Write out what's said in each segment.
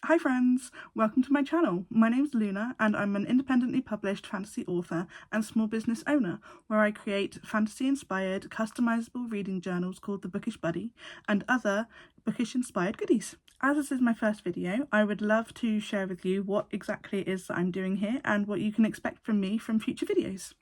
Hi friends, welcome to my channel. My name's Luna and I'm an independently published fantasy author and small business owner where I create fantasy inspired customizable reading journals called the Bookish Buddy and other bookish inspired goodies. As this is my first video, I would love to share with you what exactly it is that I'm doing here and what you can expect from me from future videos.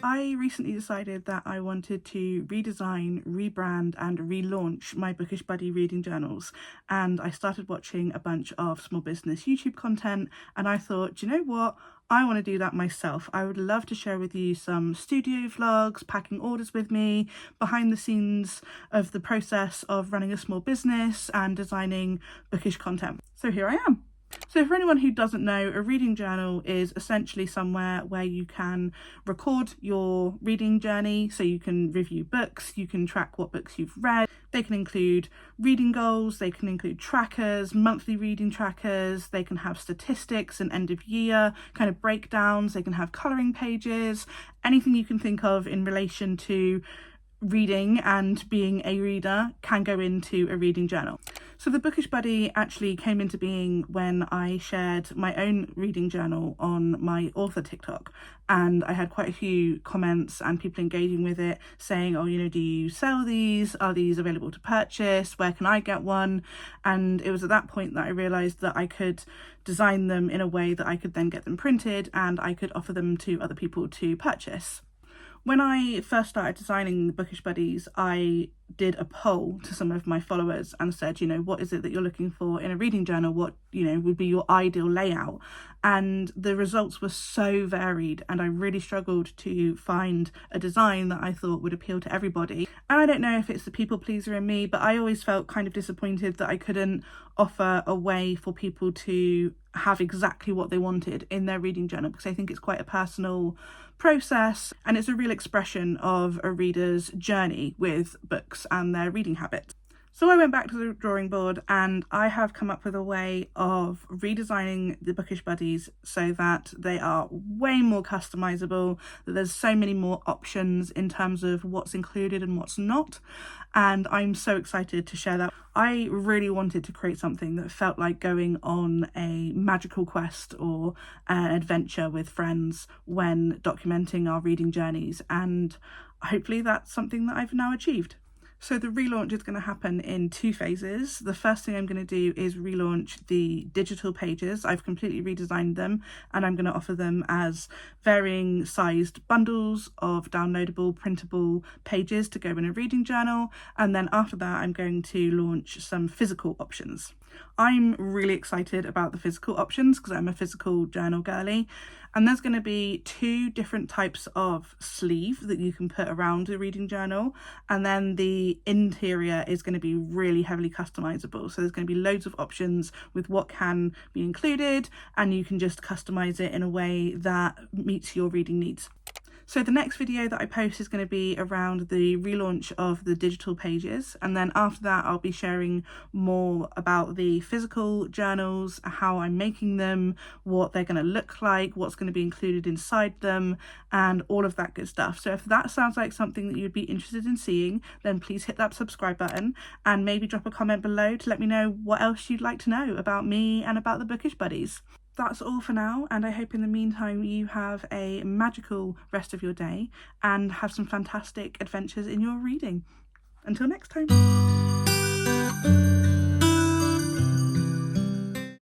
I recently decided that I wanted to redesign, rebrand and relaunch my Bookish Buddy reading journals, and I started watching a bunch of small business YouTube content and I thought, you know what, I want to do that myself. I would love to share with you some studio vlogs, packing orders with me, behind the scenes of the process of running a small business and designing bookish content. So here I am. So for anyone who doesn't know, a reading journal is essentially somewhere where you can record your reading journey, so you can review books, you can track what books you've read. They can include reading goals, they can include trackers, monthly reading trackers, they can have statistics and end of year kind of breakdowns, they can have colouring pages, anything you can think of in relation to reading and being a reader can go into a reading journal. So the Bookish Buddy actually came into being when I shared my own reading journal on my author TikTok, and I had quite a few comments and people engaging with it saying, oh, you know, do you sell these? Are these available to purchase? Where can I get one? And it was at that point that I realised that I could design them in a way that I could then get them printed and I could offer them to other people to purchase. When I first started designing the Bookish Buddies, I did a poll to some of my followers and said, you know, what is it that you're looking for in a reading journal? What, you know, would be your ideal layout? And the results were so varied and I really struggled to find a design that I thought would appeal to everybody. And I don't know if it's the people pleaser in me, but I always felt kind of disappointed that I couldn't offer a way for people to have exactly what they wanted in their reading journal, because I think it's quite a personal process and it's a real expression of a reader's journey with books and their reading habits. So I went back to the drawing board and I have come up with a way of redesigning the Bookish Buddies so that they are way more customizable, that there's so many more options in terms of what's included and what's not, and I'm so excited to share that. I really wanted to create something that felt like going on a magical quest or an adventure with friends when documenting our reading journeys, and hopefully that's something that I've now achieved. So the relaunch is going to happen in two phases. The first thing I'm going to do is relaunch the digital pages. I've completely redesigned them and I'm going to offer them as varying sized bundles of downloadable printable pages to go in a reading journal, and then after that I'm going to launch some physical options. I'm really excited about the physical options because I'm a physical journal girly, and there's going to be two different types of sleeve that you can put around a reading journal, and then the interior is going to be really heavily customizable. So there's going to be loads of options with what can be included, and you can just customize it in a way that meets your reading needs. So the next video that I post is going to be around the relaunch of the digital pages, and then after that I'll be sharing more about the physical journals, how I'm making them, what they're going to look like, what's going to be included inside them, and all of that good stuff. So if that sounds like something that you'd be interested in seeing, then please hit that subscribe button and maybe drop a comment below to let me know what else you'd like to know about me and about the Bookish Buddies. That's all for now, and I hope in the meantime you have a magical rest of your day and have some fantastic adventures in your reading. Until next time.